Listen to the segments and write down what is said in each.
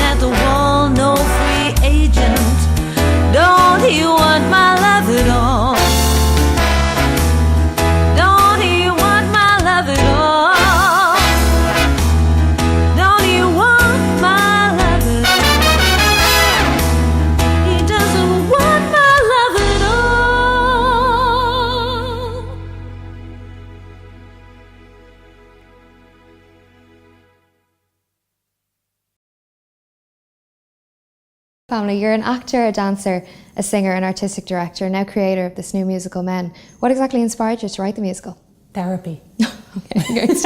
at the wall, no free agent. Don't he want my love at all? Don't he want my love at all? Don't he want my love at all? He doesn't want my love at all. Pamela, you're an actor, a dancer, a singer, an artistic director, now creator of this new musical, Men. What exactly inspired you to write the musical? Therapy. Okay, That's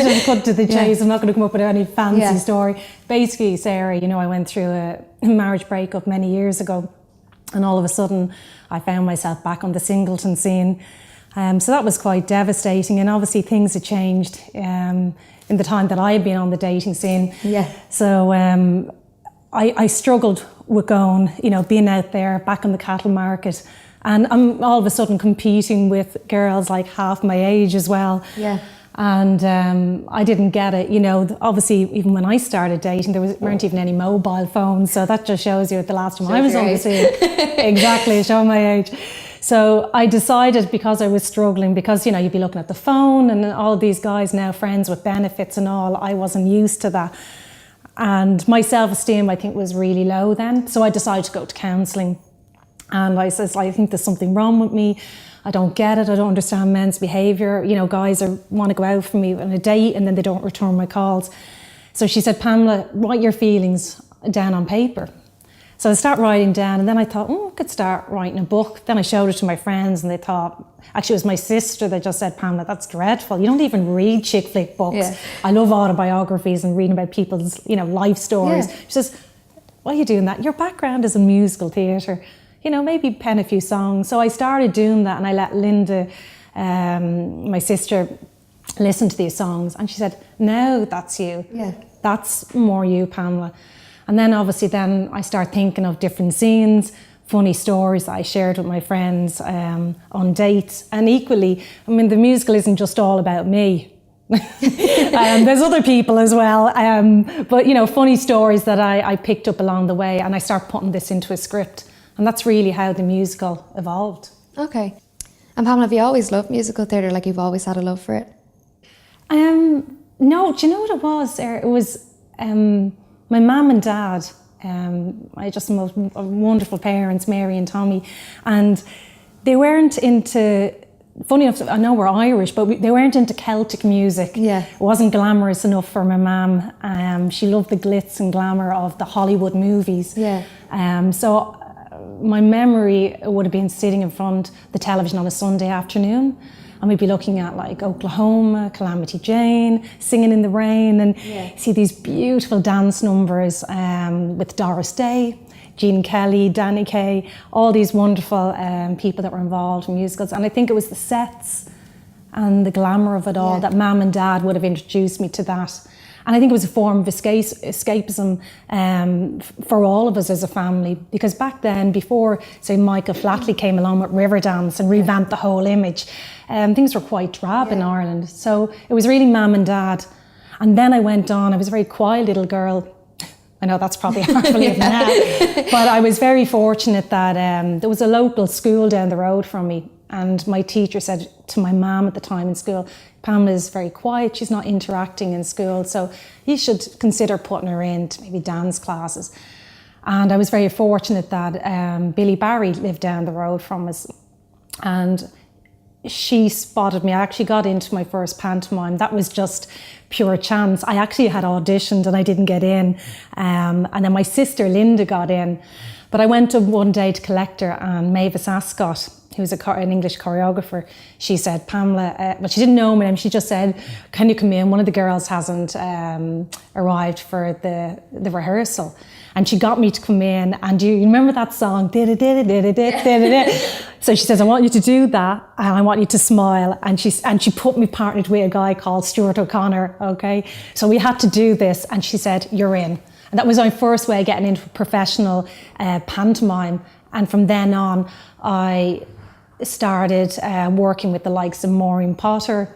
just cut to the chase. Yeah. I'm not going to come up with any fancy Yeah. story. Basically, Sarah, you know, I went through a marriage breakup many years ago, and all of a sudden I found myself back on the singleton scene. So that was quite devastating, and obviously things had changed in the time that I had been on the dating scene. Yeah. So I struggled with going, you know, being out there back on the cattle market, and I'm all of a sudden competing with girls like half my age as well. Yeah. And I didn't get it, you know. Obviously, even when I started dating, weren't even any mobile phones, so that just shows you the last time I was on the scene. Exactly, showing my age. So I decided, because I was struggling, because, you know, you'd be looking at the phone and all of these guys now, friends with benefits and all, I wasn't used to that. And my self-esteem, I think, was really low then. So I decided to go to counselling. And I says, I think there's something wrong with me. I don't get it. I don't understand men's behaviour. You know, guys want to go out for me on a date and then they don't return my calls. So she said, Pamela, write your feelings down on paper. So I started writing down, and then I thought, I could start writing a book. Then I showed it to my friends, and they thought, actually it was my sister that just said, Pamela, that's dreadful. You don't even read chick flick books. Yeah. I love autobiographies and reading about people's, you know, life stories. Yeah. She says, why are you doing that? Your background is in musical theatre. You know, maybe pen a few songs. So I started doing that, and I let Linda, my sister, listen to these songs, and she said, no, that's you. Yeah. That's more you, Pamela. And then obviously then I start thinking of different scenes, funny stories that I shared with my friends on dates. And equally, I mean, the musical isn't just all about me. There's other people as well. But, you know, funny stories that I picked up along the way, and I start putting this into a script. And that's really how the musical evolved. Okay. And Pamela, have you always loved musical theatre, like you've always had a love for it? No, do you know what it was? It was my mum and dad. I just the most wonderful parents, Mary and Tommy, and they weren't into. Funny enough, I know we're Irish, but they weren't into Celtic music. Yeah. It wasn't glamorous enough for my mum. She loved the glitz and glamour of the Hollywood movies. Yeah. So my memory would have been sitting in front of the television on a Sunday afternoon, and we'd be looking at like Oklahoma, Calamity Jane, Singing in the Rain, and see these beautiful dance numbers with Doris Day, Gene Kelly, Danny Kaye, all these wonderful people that were involved in musicals. And I think it was the sets and the glamour of it all that Mum and Dad would have introduced me to that. And I think it was a form of escapism for all of us as a family, because back then, before, say, Michael Flatley came along with Riverdance and revamped the whole image, things were quite drab in Ireland. So it was really Mum and Dad. And then I went on, I was a very quiet little girl. I know that's probably hard to believe now, but I was very fortunate that there was a local school down the road from me, and my teacher said to my mum at the time in school, Pamela is very quiet, she's not interacting in school, so you should consider putting her into maybe dance classes. And I was very fortunate that Billy Barry lived down the road from us, and she spotted me. I actually got into my first pantomime. That was just pure chance. I actually had auditioned and I didn't get in. And then my sister Linda got in. But I went one day to collect her, and Mavis Ascot, who's an English choreographer, she said, Pamela, well, she didn't know my name, she just said, can you come in? One of the girls hasn't arrived for the rehearsal. And she got me to come in, and you remember that song? So she says, I want you to do that, and I want you to smile. And she put me partnered with a guy called Stuart O'Connor, okay? So we had to do this, and she said, you're in. And that was my first way of getting into professional pantomime. And from then on, I started working with the likes of Maureen Potter,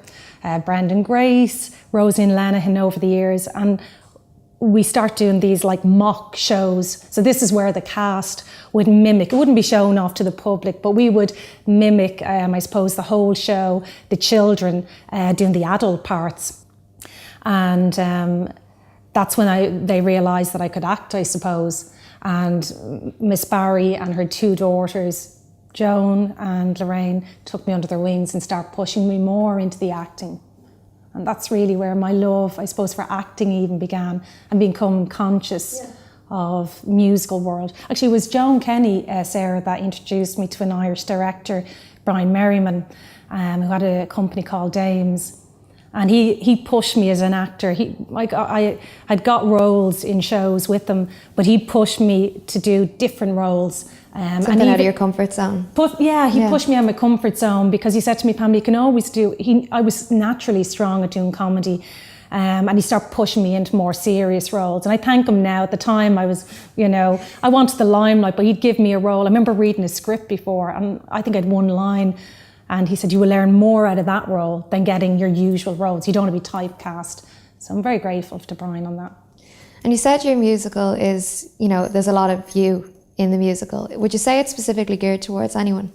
Brendan Grace, Roseanne Lenihan over the years. And we start doing these like mock shows. So this is where the cast would mimic, it wouldn't be shown off to the public, but we would mimic, I suppose, the whole show, the children doing the adult parts. And that's when they realised that I could act, I suppose. And Miss Barry and her two daughters, Joan and Lorraine, took me under their wings and started pushing me more into the acting. And that's really where my love, I suppose, for acting even began, and becoming conscious of musical world. Actually, it was Joan Kenny, Sarah, that introduced me to an Irish director, Brian Merriman, who had a company called Dames. And he pushed me as an actor. I had got roles in shows with him, but he pushed me to do different roles. Something out of your comfort zone. He pushed me out of my comfort zone, because he said to me, Pamela, you can always do, I was naturally strong at doing comedy, and he started pushing me into more serious roles. And I thank him now. At the time I was, I wanted the limelight, but he'd give me a role. I remember reading a script before, and I think I'd one line, and he said, you will learn more out of that role than getting your usual roles. You don't want to be typecast. So I'm very grateful to Brian on that. And you said your musical is, there's a lot of you in the musical. Would you say it's specifically geared towards anyone?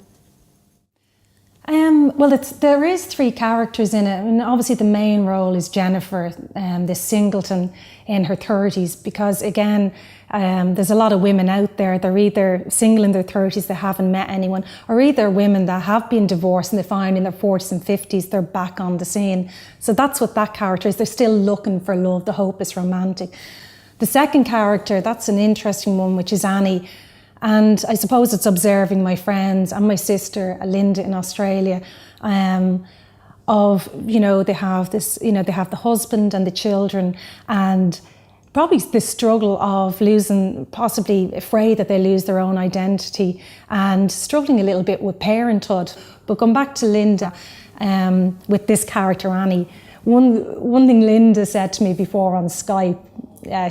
Well, there is three characters in it, and obviously the main role is Jennifer, this singleton in her 30s, because again, there's a lot of women out there. They're either single in their 30s, they haven't met anyone, or either women that have been divorced and they find in their 40s and 50s they're back on the scene. So that's what that character is. They're still looking for love. The hope is romantic. The second character, that's an interesting one, which is Annie. And I suppose it's observing my friends and my sister, Linda, in Australia, they have this, they have the husband and the children, and probably the struggle of losing, possibly afraid that they lose their own identity, and struggling a little bit with parenthood. But going back to Linda, with this character, Annie, one thing Linda said to me before on Skype,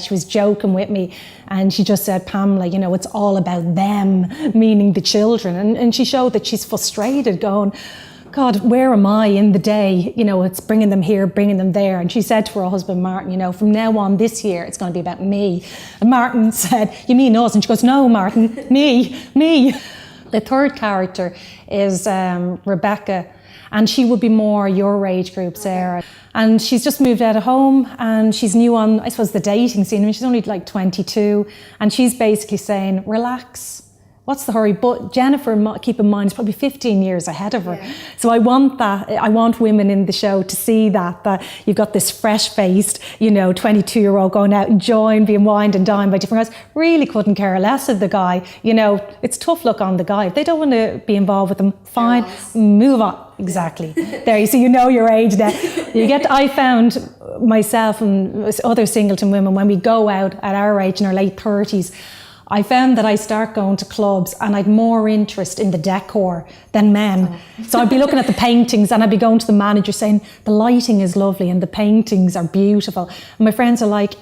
she was joking with me, and she just said, Pamela, it's all about them, meaning the children. And she showed that she's frustrated, going, God, where am I in the day? It's bringing them here, bringing them there. And she said to her husband, Martin, from now on this year, it's going to be about me. And Martin said, you mean us? And she goes, no, Martin, me. The third character is Rebecca, and she would be more your age group, Sarah. And she's just moved out of home, and she's new on, I suppose, the dating scene. I mean, she's only like 22, and she's basically saying, relax. What's the hurry? But Jennifer, keep in mind, is probably 15 years ahead of her. Yeah. So I want that. I want women in the show to see that you've got this fresh-faced, 22-year-old going out enjoying, being wined and dined by different guys. Really couldn't care less of the guy. It's tough luck on the guy. If they don't want to be involved with them, fine, move on. Exactly. There, you see, your age there. I found myself and other singleton women, when we go out at our age in our late 30s, I found that I start going to clubs and I'd more interest in the decor than men. So I'd be looking at the paintings, and I'd be going to the manager saying, the lighting is lovely and the paintings are beautiful. And my friends are like,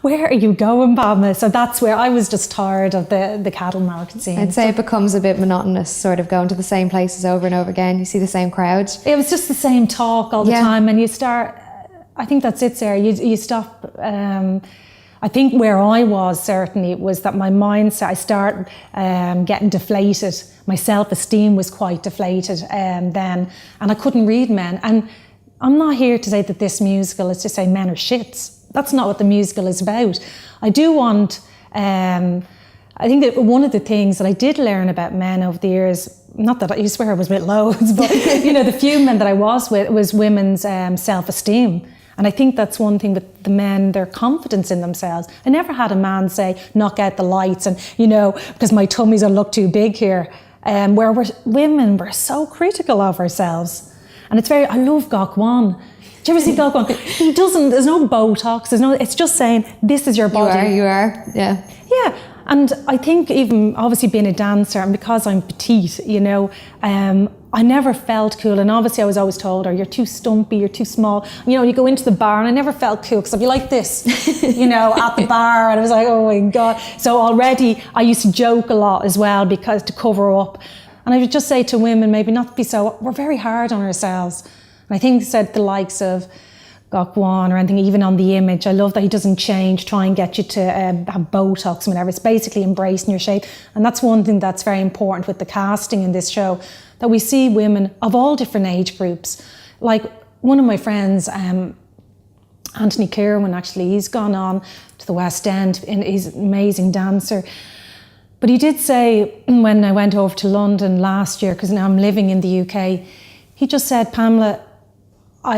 where are you going, Pamela? So that's where I was just tired of the cattle market scene. I'd say it becomes a bit monotonous, sort of going to the same places over and over again. You see the same crowd. It was just the same talk all the time, and you start, I think that's it, Sarah, you stop... I think where I was, certainly, was that my mindset, I started getting deflated. My self-esteem was quite deflated then, and I couldn't read men. And I'm not here to say that this musical is to say men are shits. That's not what the musical is about. I do want, I think that one of the things that I did learn about men over the years, not that I swear I was with loads, but the few men that I was with was women's self-esteem. And I think that's one thing with the men, their confidence in themselves. I never had a man say, knock out the lights and, because my tummy's going to look too big here. Where women, we're so critical of ourselves. And I love Gok Wan. Do you ever see Gok Wan? There's no Botox, it's just saying, this is your body. You are, yeah. Yeah. And I think even obviously being a dancer, and because I'm petite, I never felt cool. And obviously I was always told, you're too stumpy, you're too small. You go into the bar, and I never felt cool because I'd be like this, at the bar. And I was like, oh my God. So already I used to joke a lot as well, because to cover up. And I would just say to women, maybe not to be so, we're very hard on ourselves. And I think said the likes of gach bháin or anything, even on the image. I love that he doesn't change, try and get you to have Botox and whatever. It's basically embracing your shape. And that's one thing that's very important with the casting in this show, that we see women of all different age groups. Like one of my friends, Anthony Kirwan, actually, he's gone on to the West End, and he's an amazing dancer. But he did say, when I went over to London last year, because now I'm living in the UK, he just said, Pamela,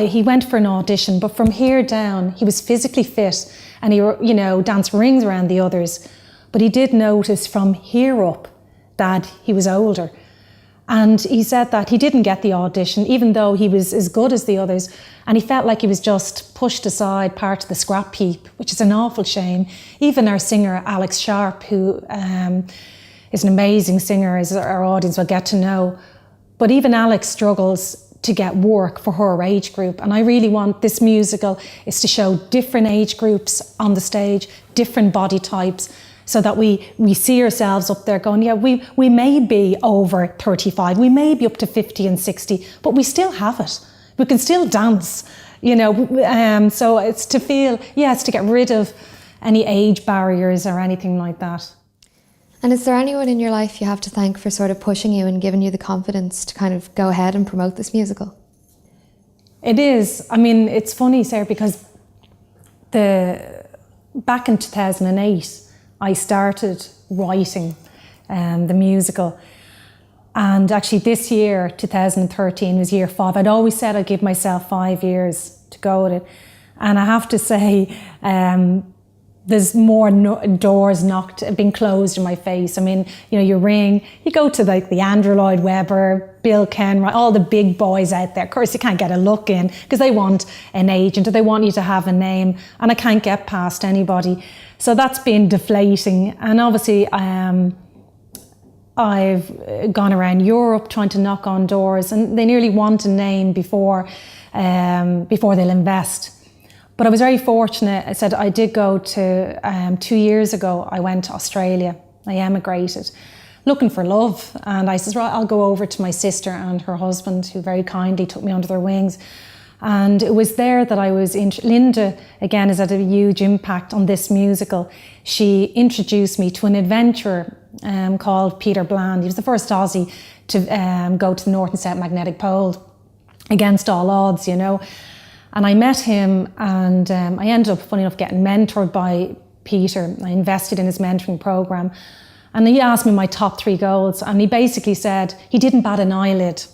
he went for an audition, but from here down, he was physically fit and he, danced rings around the others. But he did notice from here up that he was older. And he said that he didn't get the audition, even though he was as good as the others. And he felt like he was just pushed aside, part of the scrap heap, which is an awful shame. Even our singer, Alex Sharp, who is an amazing singer, as our audience will get to know. But even Alex struggles to get work for her age group. And I really want this musical is to show different age groups on the stage, different body types, so that we see ourselves up there going, yeah, we may be over 35, we may be up to 50 and 60, but we still have it. We can still dance, so it's to feel, it's to get rid of any age barriers or anything like that. And is there anyone in your life you have to thank for sort of pushing you and giving you the confidence to kind of go ahead and promote this musical? It is. I mean, it's funny, Sarah, because back in 2008, I started writing the musical. And actually this year, 2013, was year 5. I'd always said I'd give myself 5 years to go with it. And I have to say, there's more doors been closed in my face. I mean, you ring, you go to like the Andrew Lloyd Webber, Bill Kenwright, all the big boys out there. Of course, you can't get a look in because they want an agent or they want you to have a name, and I can't get past anybody. So that's been deflating. And obviously, I've gone around Europe trying to knock on doors, and they nearly want a name before they'll invest. But I was very fortunate. I said I did go to, 2 years ago, I went to Australia. I emigrated looking for love. And I said, right, I'll go over to my sister and her husband, who very kindly took me under their wings. And it was there that I was, Linda, again, has had a huge impact on this musical. She introduced me to an adventurer called Peter Bland. He was the first Aussie to go to the North and South Magnetic Pole against all odds, And I met him, and I ended up, funny enough, getting mentored by Peter. I invested in his mentoring program. And he asked me my top 3 goals, and he basically said he didn't bat an eyelid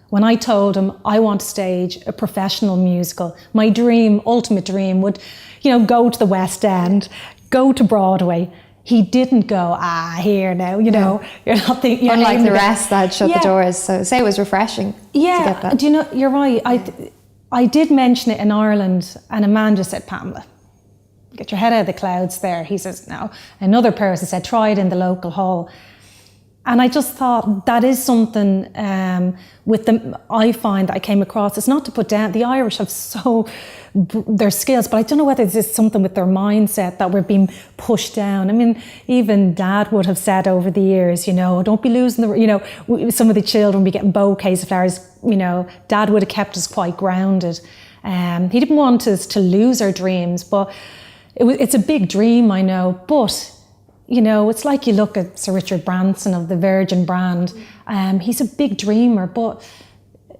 when I told him I want to stage a professional musical. My dream, ultimate dream, would, go to the West End, go to Broadway. He didn't go, here now, you're not thinking. Unlike the rest that shut the doors. So say it was refreshing to get that. Do you know, you're right. I did mention it in Ireland, and a man just said, Pamela, get your head out of the clouds there. He says, no. Another person said, try it in the local hall. And I just thought that is something with them, I find that I came across. It's not to put down, the Irish have their skills, but I don't know whether it's just something with their mindset that we're being pushed down. I mean, even Dad would have said over the years, don't be losing some of the children be getting bouquets of flowers, Dad would have kept us quite grounded. He didn't want us to lose our dreams, but it's a big dream, I know, but it's like you look at Sir Richard Branson of the Virgin brand. He's a big dreamer, but,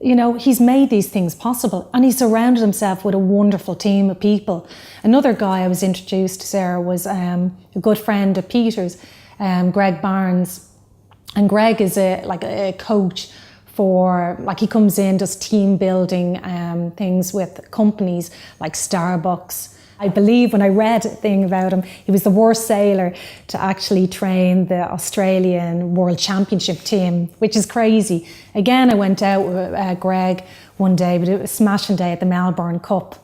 he's made these things possible, and he surrounded himself with a wonderful team of people. Another guy I was introduced to, Sarah, was a good friend of Peter's, Greg Barnes. And Greg is a coach for, he comes in, does team building things with companies like Starbucks. I believe when I read a thing about him, he was the worst sailor to actually train the Australian World Championship team, which is crazy. Again, I went out with Greg one day, but it was smashing day at the Melbourne Cup.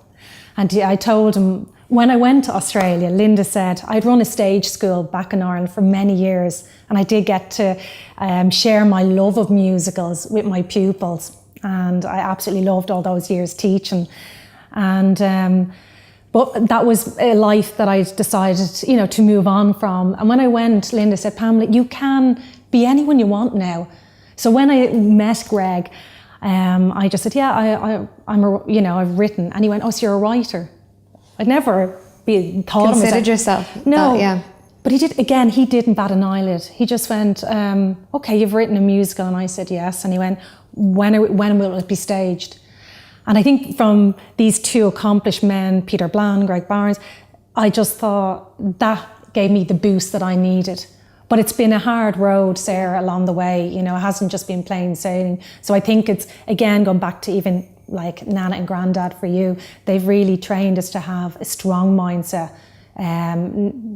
And I told him, when I went to Australia, Linda said, I'd run a stage school back in Ireland for many years, and I did get to share my love of musicals with my pupils. And I absolutely loved all those years teaching. And but that was a life that I decided, to move on from. And when I went, Linda said, Pamela, you can be anyone you want now. So when I met Greg, I just said, yeah, I've written. And he went, oh, so you're a writer? I'd never thought of myself. Considered yourself? No. Yeah. But he didn't bat an eyelid. He just went, okay, you've written a musical. And I said, yes. And he went, when will it be staged? And I think from these two accomplished men, Peter Bland, Greg Barnes, I just thought that gave me the boost that I needed. But it's been a hard road, Sarah, along the way. You know, it hasn't just been plain sailing. So I think it's, again, going back to even like Nana and Grandad for you, they've really trained us to have a strong mindset.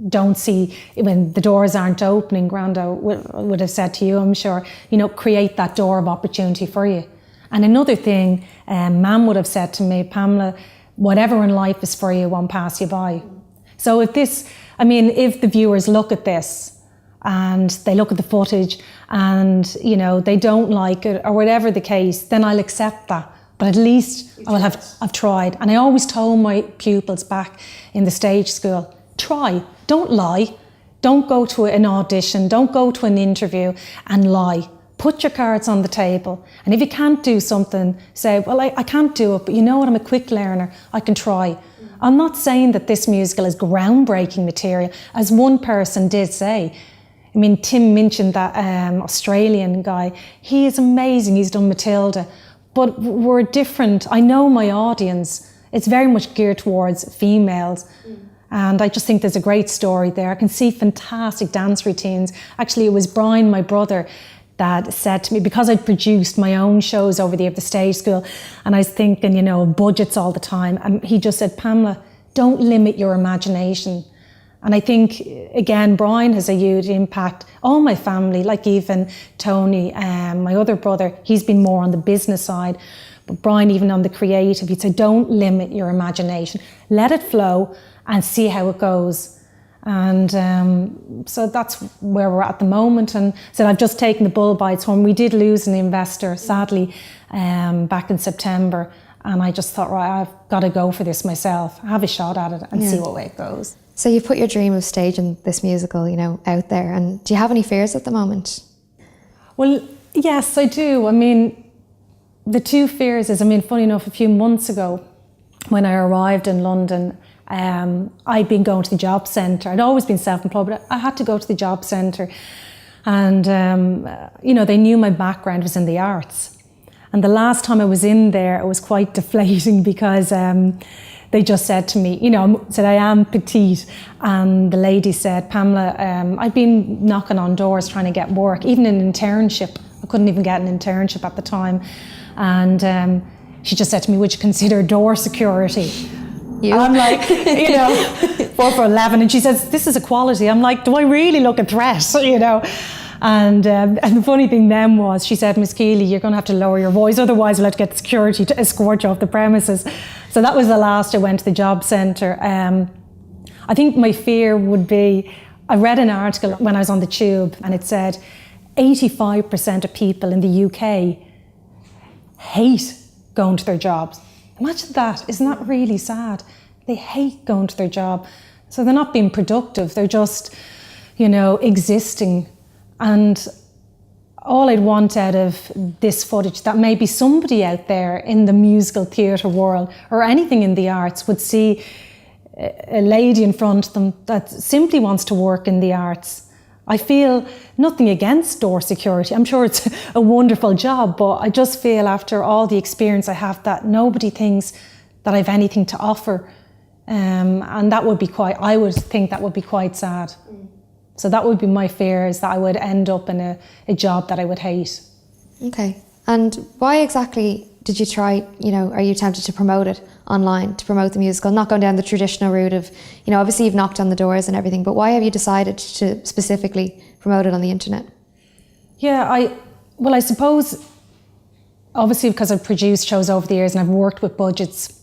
Don't see when the doors aren't opening. Grandad would have said to you, I'm sure, you know, create that door of opportunity for you. And another thing, Mam would have said to me, Pamela, whatever in life is for you won't pass you by. So if the viewers look at this and they look at the footage and, you know, they don't like it or whatever the case, then I'll accept that. But at least I've tried. And I always told my pupils back in the stage school, try, don't lie. Don't go to an audition, don't go to an interview and lie. Put your cards on the table. And if you can't do something, say, well, I can't do it, but you know what, I'm a quick learner, I can try. I'm not saying that this musical is groundbreaking material, as one person did say. I mean, Tim mentioned that Australian guy. He is amazing, he's done Matilda. But we're different. I know my audience. It's very much geared towards females. And I just think there's a great story there. I can see fantastic dance routines. Actually, it was Brian, my brother, that said to me, because I'd produced my own shows over the stage school, and I was thinking, you know, budgets all the time. And he just said, Pamela, don't limit your imagination. And I think, again, Brian has a huge impact. All my family, like even Tony, my other brother, he's been more on the business side. But Brian, even on the creative, he'd say, don't limit your imagination. Let it flow and see how it goes. And so that's where we're at the moment. And so I've just taken the bull by its horn. We did lose an investor, sadly, back in September. And I just thought, right, I've got to go for this myself, have a shot at it and see what way it goes. So you've put your dream of staging this musical, you know, out there. And do you have any fears at the moment? Well, yes, I do. I mean, the two fears is, funny enough, a few months ago when I arrived in London, I'd been going to the job centre. I'd always been self-employed, but I had to go to the job centre. And, you know, they knew my background was in the arts. And the last time I was in there, it was quite deflating because they just said to me, you know, said I am petite. And the lady said, Pamela, I'd been knocking on doors trying to get work, even an internship. I couldn't even get an internship at the time. And she just said to me, would you consider door security? You? And I'm like, you know, 4 for 11. And she says, this is equality. I'm like, do I really look a threat, you know? And the funny thing then was, she said, Miss Keeley, you're going to have to lower your voice, otherwise we'll have to get security to escort you off the premises. So that was the last I went to the job centre. I think my fear would be, I read an article when I was on the tube and it said 85% of people in the UK hate going to their jobs. Imagine that, isn't that really sad? They hate going to their job. So they're not being productive, they're just, you know, existing. And all I'd want out of this footage, that maybe somebody out there in the musical theatre world or anything in the arts would see a lady in front of them that simply wants to work in the arts. I feel nothing against door security. I'm sure it's a wonderful job, but I just feel after all the experience I have that nobody thinks that I've anything to offer. And that would be I would think that would be quite sad. So that would be my fear, is that I would end up in a job that I would hate. Okay. And why exactly did you try, you know, are you tempted to promote it online, to promote the musical, not going down the traditional route of, you know, obviously you've knocked on the doors and everything, but why have you decided to specifically promote it on the internet? Yeah, I suppose, obviously because I've produced shows over the years and I've worked with budgets,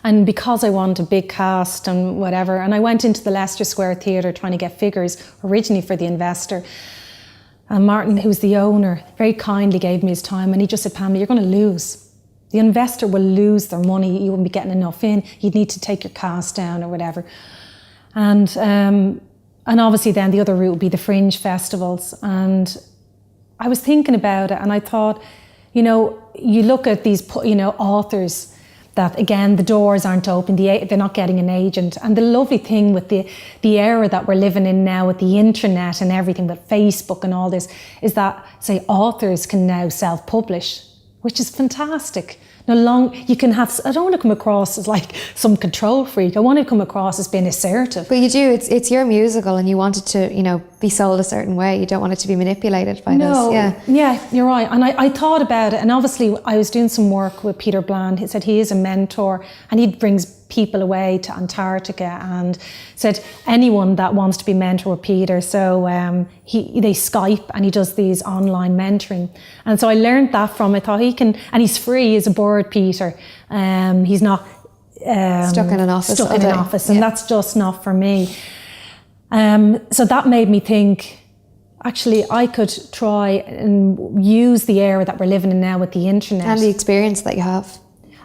and because I want a big cast and whatever, and I went into the Leicester Square Theatre trying to get figures originally for the investor. And Martin, who's the owner, very kindly gave me his time and he just said, Pamela, you're going to lose. The investor will lose their money, you won't be getting enough in, you'd need to take your cast down or whatever. And obviously then the other route would be the fringe festivals. And I was thinking about it and I thought, you know, you look at these, you know, authors that, again, the doors aren't open, they're not getting an agent. And the lovely thing with the era that we're living in now, with the internet and everything, with Facebook and all this, is that, say, authors can now self-publish, which is fantastic. You can have, I don't want to come across as like some control freak. I want to come across as being assertive. But you do, it's your musical and you want it to, you know, be sold a certain way. You don't want it to be manipulated by this. Yeah, you're right. And I thought about it, and obviously I was doing some work with Peter Bland. He said he is a mentor and he brings people away to Antarctica, and said anyone that wants to be mentor with Peter, so they Skype and he does these online mentoring. And so I learned that from it. I thought he can, and he's free, he's a board, Peter. He's not stuck in an office. And that's just not for me. So that made me think, actually, I could try and use the era that we're living in now with the internet. And the experience that you have.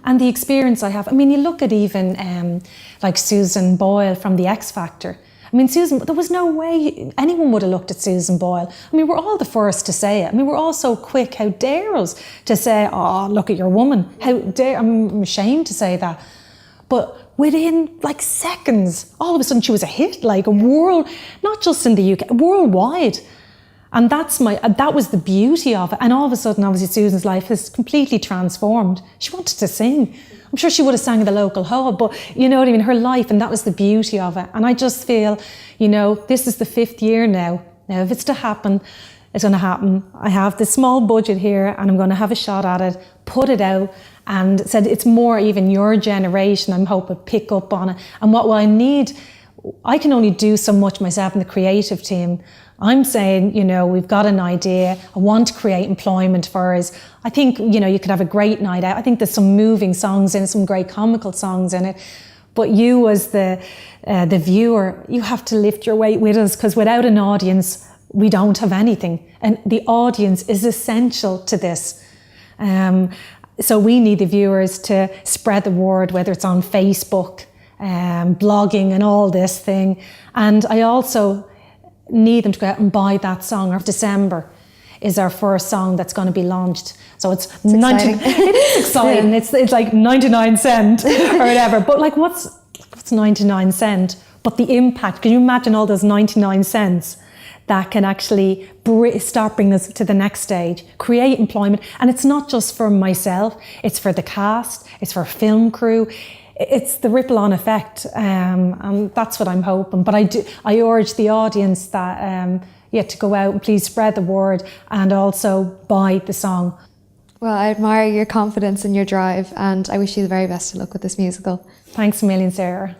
And the experience I have. I mean, you look at even like Susan Boyle from The X Factor. I mean, Susan, there was no way anyone would have looked at Susan Boyle. I mean, we're all the first to say it. I mean, we're all so quick. How dare us to say, oh, look at your woman. How dare, I'm ashamed to say that. But within like seconds, all of a sudden she was a hit, like a world, not just in the UK, worldwide. And that was the beauty of it. And all of a sudden, obviously, Susan's life has completely transformed. She wanted to sing. I'm sure she would have sang at the local hub, but you know what I mean, her life, and that was the beauty of it. And I just feel, you know, this is the 5th year now. Now, if it's to happen, it's going to happen. I have this small budget here and I'm going to have a shot at it, put it out, and said it's more even your generation, I'm hoping, pick up on it. And what I need, I can only do so much myself and the creative team. I'm saying, you know, we've got an idea. I want to create employment for us. I think, you know, you could have a great night out. I think there's some moving songs in it, some great comical songs in it. But you as the viewer, you have to lift your weight with us, because without an audience, we don't have anything. And the audience is essential to this. So we need the viewers to spread the word, whether it's on Facebook, blogging and all this thing. And I also need them to go out and buy that song. Or December is our first song that's going to be launched. So it's exciting. It is exciting. Yeah. It's like 99 cent or whatever. But like, what's 99 cent? But the impact, can you imagine all those 99 cents that can actually start bringing us to the next stage, create employment. And it's not just for myself, it's for the cast, it's for film crew. It's the ripple-on effect, and that's what I'm hoping. But I urge the audience that to go out and please spread the word and also buy the song. Well, I admire your confidence and your drive, and I wish you the very best of luck with this musical. Thanks a million, Sarah.